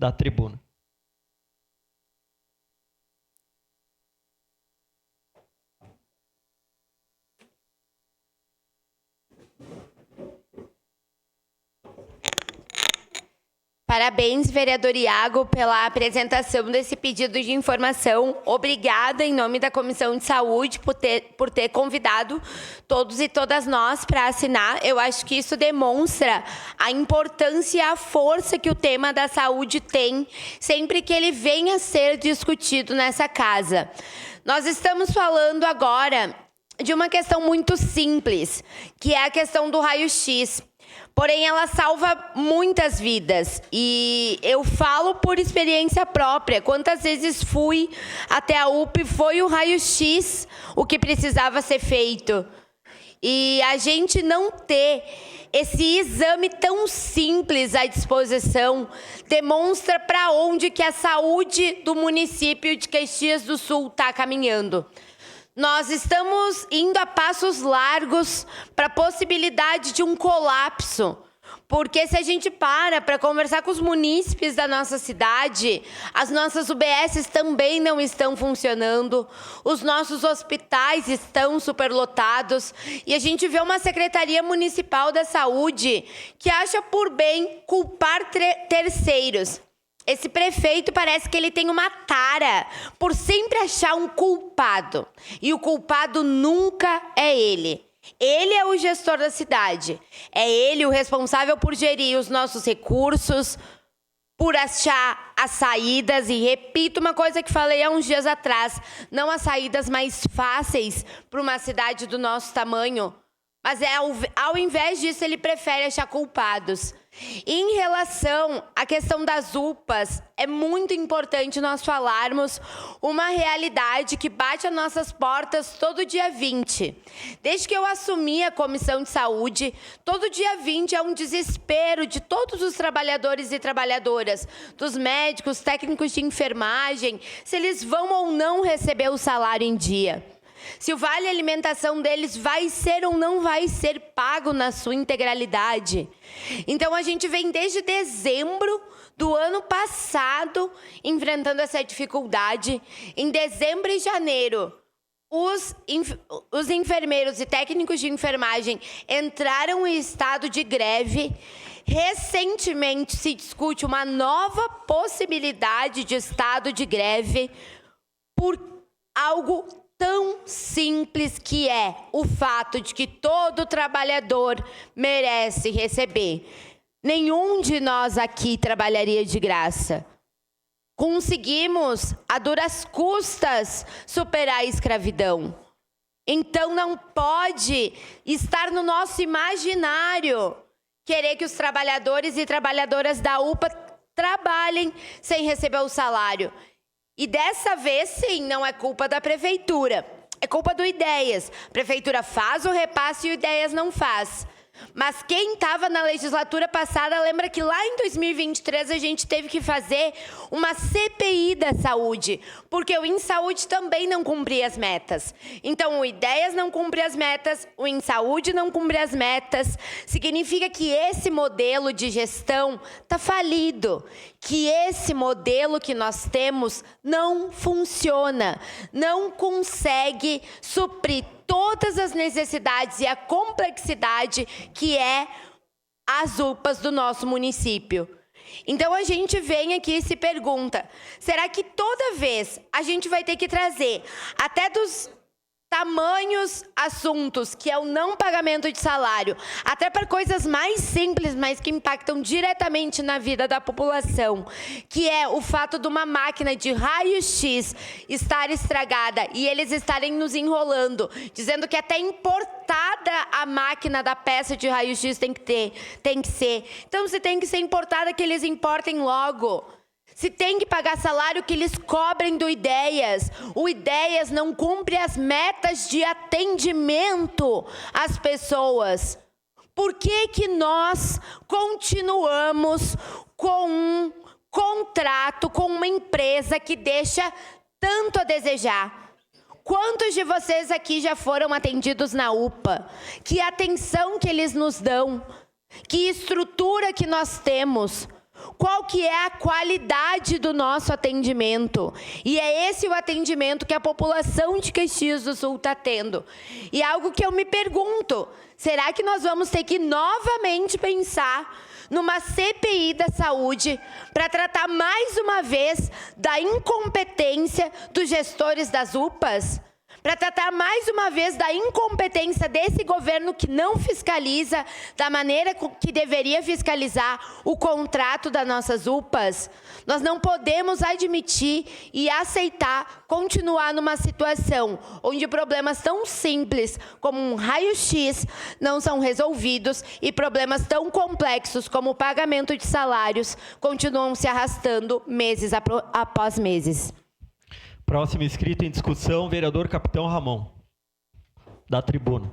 da tribuna. Parabéns, vereador Iago, pela apresentação desse pedido de informação. Obrigada, em nome da Comissão de Saúde, por ter convidado todos e todas nós para assinar. Eu acho que isso demonstra a importância e a força que o tema da saúde tem sempre que ele venha a ser discutido nessa casa. Nós estamos falando agora de uma questão muito simples, que é a questão do raio-x. Porém, ela salva muitas vidas. E eu falo por experiência própria. Quantas vezes fui até a UPA, foi o raio-x o que precisava ser feito. E a gente não ter esse exame tão simples à disposição demonstra para onde que a saúde do município de Caxias do Sul está caminhando. Nós estamos indo a passos largos para a possibilidade de um colapso. Porque se a gente para conversar com os munícipes da nossa cidade, as nossas UBSs também não estão funcionando, os nossos hospitais estão superlotados e a gente vê uma Secretaria Municipal da Saúde que acha por bem culpar terceiros. Esse prefeito parece que ele tem uma tara por sempre achar um culpado. E o culpado nunca é ele. Ele é o gestor da cidade. É ele o responsável por gerir os nossos recursos, por achar as saídas. E repito uma coisa que falei há uns dias atrás. Não as saídas mais fáceis para uma cidade do nosso tamanho. Mas ao invés disso, ele prefere achar culpados. E em relação à questão das UPAs, é muito importante nós falarmos uma realidade que bate às nossas portas todo dia 20. Desde que eu assumi a Comissão de Saúde, todo dia 20 é um desespero de todos os trabalhadores e trabalhadoras, dos médicos, técnicos de enfermagem, se eles vão ou não receber o salário em dia. Se o vale alimentação deles vai ser ou não vai ser pago na sua integralidade. Então, a gente vem desde dezembro do ano passado enfrentando essa dificuldade. Em dezembro e janeiro, os enfermeiros e técnicos de enfermagem entraram em estado de greve. Recentemente, se discute uma nova possibilidade de estado de greve por algo tão simples que é o fato de que todo trabalhador merece receber. Nenhum de nós aqui trabalharia de graça. Conseguimos, a duras custas, superar a escravidão. Então não pode estar no nosso imaginário querer que os trabalhadores e trabalhadoras da UPA trabalhem sem receber o salário. E dessa vez, sim, não é culpa da prefeitura, é culpa do Ideias. A prefeitura faz o repasse e o Ideias não faz. Mas quem estava na legislatura passada lembra que lá em 2023 a gente teve que fazer uma CPI da saúde, porque o InSaúde também não cumpria as metas. Então, o Ideias não cumpre as metas, o InSaúde não cumpre as metas. Significa que esse modelo de gestão está falido, que esse modelo que nós temos não funciona, não consegue suprir todas as necessidades e a complexidade que é as UPAs do nosso município. Então, a gente vem aqui e se pergunta, será que toda vez a gente vai ter que trazer até dos tamanhos assuntos, que é o não pagamento de salário, até para coisas mais simples, mas que impactam diretamente na vida da população, que é o fato de uma máquina de raio-x estar estragada e eles estarem nos enrolando, dizendo que até importada a máquina da peça de raio-x tem que ser. Então, se tem que ser importada, que eles importem logo. Se tem que pagar salário, que eles cobrem do Ideias. O Ideias não cumpre as metas de atendimento às pessoas. Por que que nós continuamos com um contrato com uma empresa que deixa tanto a desejar? Quantos de vocês aqui já foram atendidos na UPA? Que atenção que eles nos dão? Que estrutura que nós temos? Qual que é a qualidade do nosso atendimento? E é esse o atendimento que a população de Caxias do Sul está tendo. E algo que eu me pergunto, será que nós vamos ter que novamente pensar numa CPI da saúde para tratar mais uma vez da incompetência dos gestores das UPAs? Para tratar mais uma vez da incompetência desse governo que não fiscaliza da maneira que deveria fiscalizar o contrato das nossas UPAs? Nós não podemos admitir e aceitar continuar numa situação onde problemas tão simples como um raio-x não são resolvidos e problemas tão complexos como o pagamento de salários continuam se arrastando meses após meses. Próximo inscrito em discussão, vereador Capitão Ramon, da tribuna.